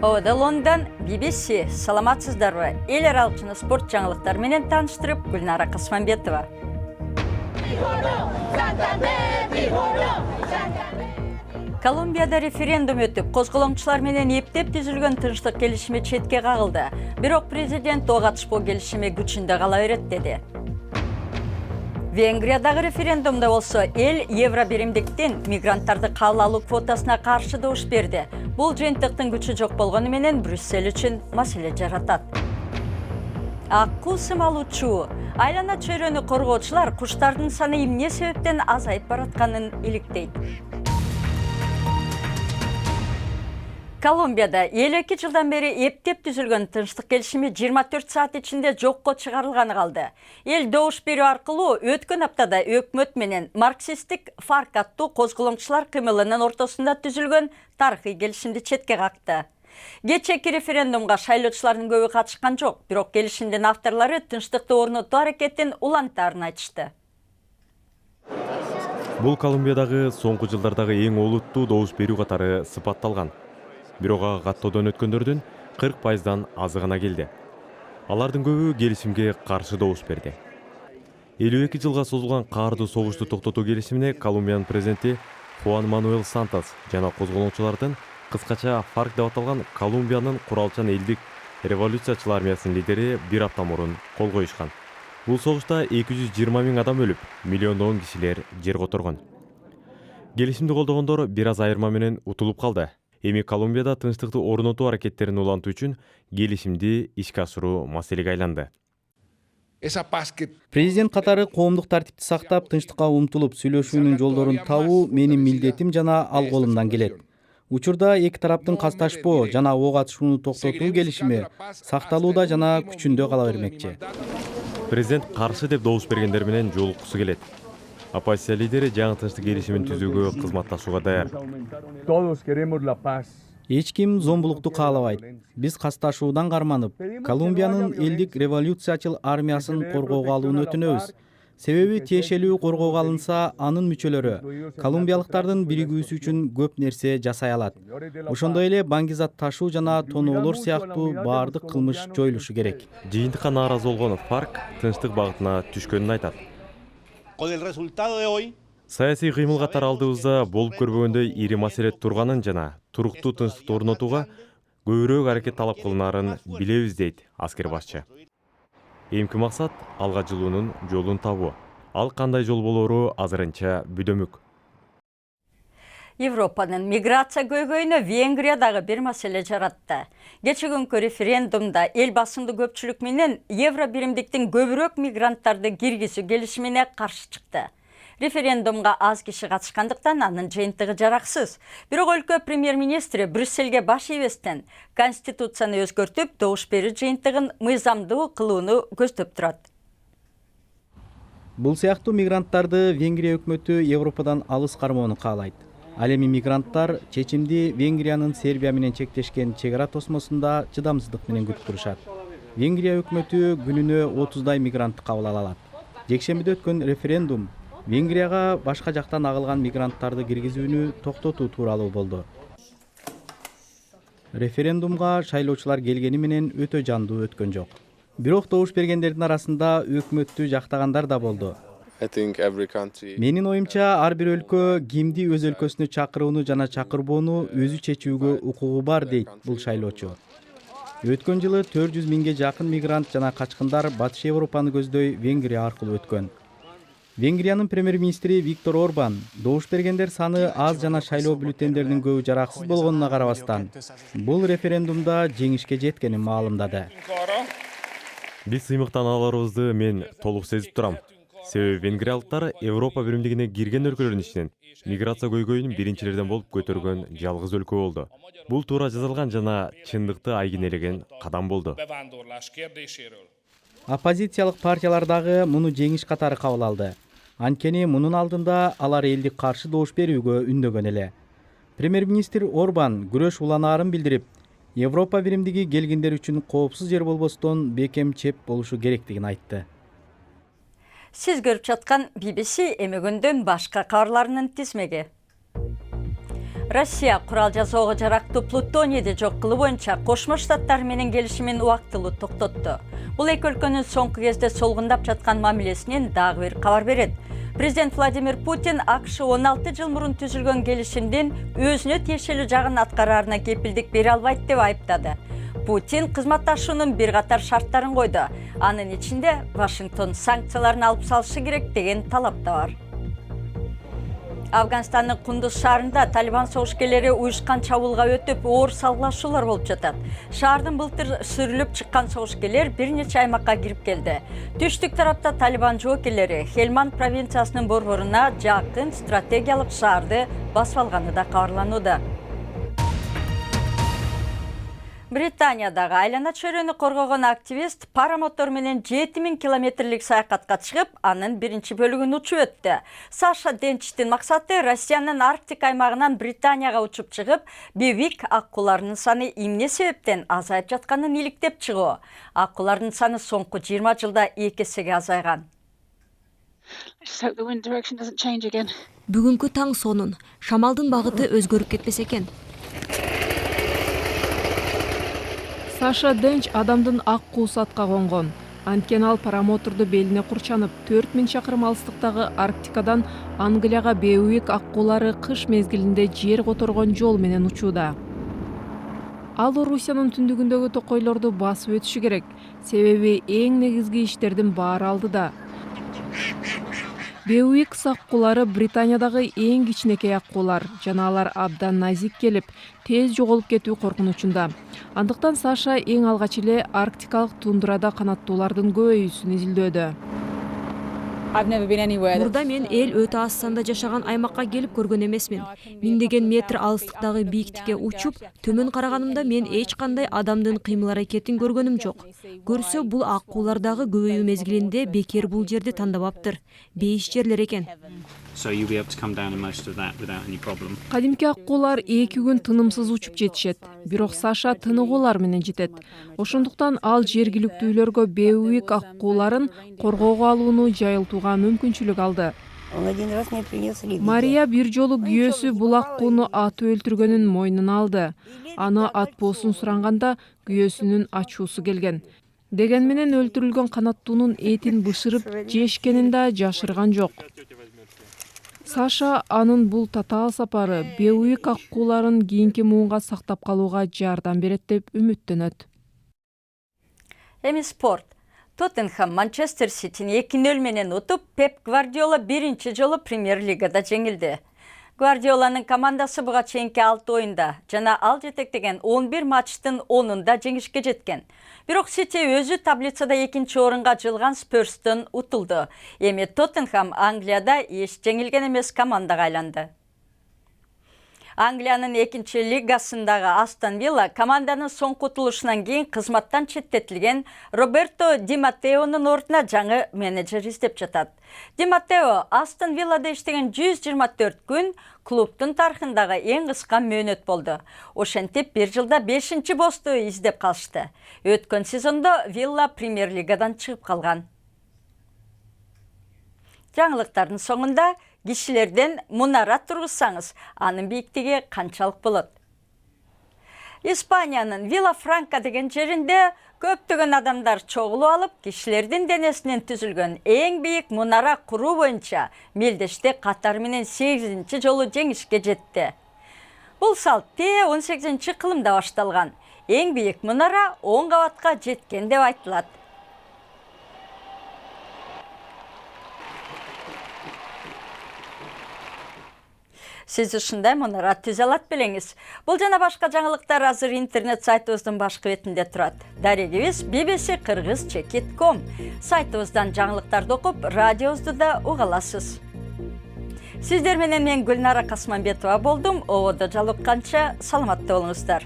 Ovada London, BBC, саламатсыздарбы? Эл аралыкчаны спорт жаңылыктары менен таныштырып, Гүлнара Касманбетова. Колумбияда референдум өтүп, козголоңчулар менен эптеп түзүлгөн тынчтык келишими четке кагылды. Бирок президент ого катышпоо келишими күчүндө кала берет деди. Венгриядагы референдумда болсо эл евро биримдиктин мигранттарды кабыл алуу квотасына каршы добуш берди. Бул жыйынтыктын күчү жок болгону менен Брюссель үчүн маселе жаратат. Аккуу сымалуучу айлана чөйрөнү коргоочулар куштардын саны эмне себептен азайып баратканын иликтейт. Колумбияда 52 жылдан бери эптеп түзүлгөн тынчтык келишими 24 саат ичинде жокко чыгарылганы калды. Эл добуш берүү аркылуу өткөн аптада өкмөт менен марксисттик ФАРК аттуу козголоңчулар кымылынын ортосунда түзүлгөн тарыхый келишимди четке какты. Кечээки референдумга шайлоочулардын көбү катышкан жок, бирок келишимдин авторлору тынчтыкты орнотуу аракетин улантаарын айтышты. Бул Колумбиядагы соңку жылдардагы эң олуттуу добуш берүү катары сыпатталган. Бирок ага каттоодон өткөндөрдүн 40% азы гана келди. Алардын көбү келишимге каршы добуш берди. 52 жылга созулган каардуу согушту токтотуу келишимине Колумбиянын президенти Хуан Мануэль Сантос жана козголоңчулардын, кыскача ФАРК деп аталган Колумбиянын куралчан элдик революциячыл армиясынын лидери бир апта мурун кол коюшкан. Бул согушта 220 000 адам өлүп, миллиондогон кишилер жер которгон. Келишимди колдогондор бир аз айырма менен утулуп калды. Эми Колумбияда тынчтыкты орнотуу аракеттерин улантуу үчүн келишимди ишке ашыруу маселеге айланды. Президент катары коомдук тартипти сактап, тынчтыкка умтулуп сүйлөшүүнүн жолдорун табуу менин милдетим жана ал колумдан келет. Учурда эки тараптын касташпоо жана ого атышууну токтотуу келишими сакталууда жана күчүндө кала бермекчи. Президент каршы деп добуш бергендер менен жолуккусу келет. Оппозиция лидери жаңы тынчтык келишимин түзүүгө кызматташууга даяр. Эч ким зомбулукту каалабайт. Биз касташуудан карманып, Колумбиянын элдик революциячыл армиясын коргоого алууну өтүнөбүз. Себеби тиешелүү коргоого алынса, анын мүчөлөрү колумбиялыктардын биригүүсү үчүн көп нерсе жасай алат. Ошондой эле баңгизат ташуу жана тоноолор сыяктуу баардык кылмыш жоюлушу керек. Жыйынтыкка нааразы болгон ФАРК тынчтык багытына түшкөнүн айтат. Саясий кыймылга таралдыыбызда болуп көрбөгөндөй ири маселе турганын жана туруктуу тынчтыкты орнотууга көбүрөөк аракет талап кылынаарын билебиз, дейт аскер башчы. Эмки максат алга жылуунун жолун табуу. Ал кандай жол болору азырынча бүдөмүк. Европанын миграция көйгөйүнө Венгриядагы бир маселе жаратты. Кечээ күнкү референдумда эл басымдуу көпчүлүк менен евро биримдиктин көбүрөөк мигранттарды киргизүү келишимине каршы чыкты. Референдумга аз киши катышкандыктан анын жыйынтыгы жараксыз. Бирок өлкө премьер-министри Брюссельге баш ийбестен конституцияны өзгөртүп, добуш берүү жыйынтыгын мыйзамдуу кылууну көздөп турат. Бул сыяктуу мигранттарды Венгрия өкмөтү Европадан алыс кармоону каалайт. Ал эми мигранттар чечимди Венгриянын Сербия менен чектешкен чек ара тосмосунда чыдамсыздык менен күтүп турушат. Венгрия өкмөтү күнүнө 30 мигрантты кабыл ала алат. Жекшембиде өткөн референдум Венгрияга башка жактан агылган мигранттарды киргизүүнү токтотуу тууралуу болду. Референдумга шайлоочулар келгени менен өтө жандуу өткөн жок. Бирок добуш бергендердин арасында өкмөттү жактагандар да болду. Менин оюмча, ар бир өлкө кимди өз өлкөсүнө чакырууну жана чакырбоону өзү чечүүгө укугу бар, дейт бул шайлоочу. Өткөн жылы 400 000ге жакын мигрант жана качкындар Батыш Европаны көздөй Венгрия аркылуу өткөн. Венгриянын премьер-министри Виктор Орбан добуш бергендер саны аз жана шайлоо бюллетендеринин көбү жараксыз болгонуна карабастан, бул референдумда жеңишке жеткенин маалымдады. Биз сыймыктан аларыбызды мен толук сезип турам. Себеби венгриялыктар Европа биримдигине кирген өлкөлөрдүн ичинен миграция көйгөйүн биринчилерден болуп көтөргөн жалгыз өлкө болду. Бул туура жазылган жана чындыкты айгинелеген кадам болду. Оппозициялык партиялар дагы муну жеңиш катары кабыл алды. Анткени мунун алдында алар элди каршы добуш берүүгө үндөгөн эле. Премьер-министр Орбан күрөш уланаарын билдирип, Европа биримдиги келгендер үчүн коопсуз жер болбостон бекем чеп болушу керектигин айтты. Сиз көрүп жаткан BBC эмегөндөн башка кабарларынын тизмеги. Россия курал жасоого жарактуу плутонийди жок кылуу боюнча Кошмо Штаттар менен келишимин убактылуу токтотту. Бул эки өлкөнүн соңку кезде солгундап жаткан мамилесинен дагы бир кабар берет. Президент Владимир Путин АКШ 16 жыл мурун түзүлгөн келишимдин өзүнө тиешелүү жагын аткараарына кепилдик бере албайт деп айыптады. Путин кызматташуунун бир катар шарттарын койду. Анын ичинде Вашингтон санкцияларын алып салышы керек деген талап да бар. Афганстандын Кундуз шаарында Талибан согушкерлери уюшкан чабуулга өтүп, оор салгылашуулар болуп жатат. Шаардын былтыр сүрүлүп чыккан согушкерлер бир нече аймакка кирип келди. Түштүк тарапта Талибан жоокерлери Хельманд провинциясынын борборуна жакын стратегиялык шаарды басып алганы да кабарланууда. Британиядагы айлана чөйрөнү коргогон активист парамотор менен 7000 километрлик саякатка чыгып, анын биринчи бөлүгүн учуп өттү. Саша Денчтин максаты Россиянын Арктик аймагынан Британияга учуп чыгып, бивик аккуларынын саны эмне себептен азайып жатканын иликтеп чыгуу. Аккулардын саны соңку 20 жылда 2 эсеге азайган. Бүгүнкү таң сонун, шамалдын багыты өзгөрүп кетпесе экен. Саша Денч адамдын ак куусатка конгон. Анткени ал парамоторду белине курчанып, 4000 чакырым алыстыктагы Арктикадан Англияга беуик аккулары кыш мезгилинде жер которгон жол менен учууда. Ал Орусиянын түндүгүндөгү токойлорду басып өтүшү керек, себеби эң негизги иштердин баары алдыда. Беуик аккулары Британиядагы эң кичинекей аккулар, жана алар абдан назик келип, тез жоголуп кетүү коркунучунда. Андыктан Саша эң алгач эле арктикалык тундрада канаттуулардын көбөйүүсүн изилдөөдө. Мурда мен эл өтө аз санда жашаган аймакка келип көргөн эмесмин. Миңдеген метр алыстыктагы бийиктикке учуп, төмөн караганымда мен эч кандай адамдын кыймыл аракетин көргөнүм жок. Көрсө, бул аккулардагы көбөйүү мезгилинде бекер бул жерди тандабаптыр. Бейиш жерлер экен. Кадимки аккулар 2 күн тынымсыз учуп жетишет, бирок Саша тыныгуулар менен жетет. Ошондуктан ал жергиликтүүлөргө беуик аккуларын коргоого алууну жайылтууга мүмкүнчүлүк алды. Мария бир жолу күйөөсү бул аккууну атып өлтүргөнүн мойнуна алды. Аны атпоосун суранганда күйөөсүнүн ачуусу келген. Деген менен өлтүрүлгөн канаттуунун этин бышырып жешкенин да жашырган жок. Саша анын бул татаал сапары беуик аккууларын кийинки муунга сактап калууга жардам берет деп үмүттөнөт. Эми спорт. Тоттенхэм Манчестер Ситини 2-0 менен утуп, Пеп Гвардиола биринчи жолу Премьер-лигада жеңилди. Гвардиоланын командасы буга чейинки 6 оюнда жана ал жетектеген 11 матчтын 10-унда жеңишке жеткен. Бирок Сити өзү таблицада 2-нчи орунга жылган Спёрстөн утулду. Эми Тоттенхэм Англияда эч жеңилген эмес командага айланды. Англиянын 2-нчи лигасындагы Астон Вилла команданын соңку утулушунан кийин кызматтан четтетилген Роберто Ди Маттеонун ордуна жаңы менеджер издеп жатат. Ди Маттео Астон Виллада иштеген 124 күн клубтун тарыхындагы эң кыска мөөнөт болду. Ошентип 1 жылда 5-нчи посту издеп калышты. Өткөн сезондо Вилла Премьер-лигадан чыгып калган. Жаңылыктардын соңунда кишилерден мунара тургузсаңыз, анын бийиктиги канчалык болот? Испаниянын Вилафранка деген жеринде көптөгөн адамдар чогулуп алып, кишилердин денесинен түзүлгөн эң бийик мунара куруу боюнча мелдеште катары менен 8-нчи жолу жеңишке жетти. Бул салт 18-нчи кылымда башталган. Эң бийик мунара 10 кабатка жеткен деп айтылат. Сиз ушундай мунара түзө алат белеңиз. Бул жана башка жаңылыктар азыр интернет сайтыбыздын башкы бетинде турат. Дарегибиз bbc-kyrgyz.com. Сайтыбыздан жаңылыктарды окуп, радиобузду да уга аласыз. Сиздер менен мен Гүлнара Касманбетова болдум. Ободо жалыкканча саламатта болуңуздар.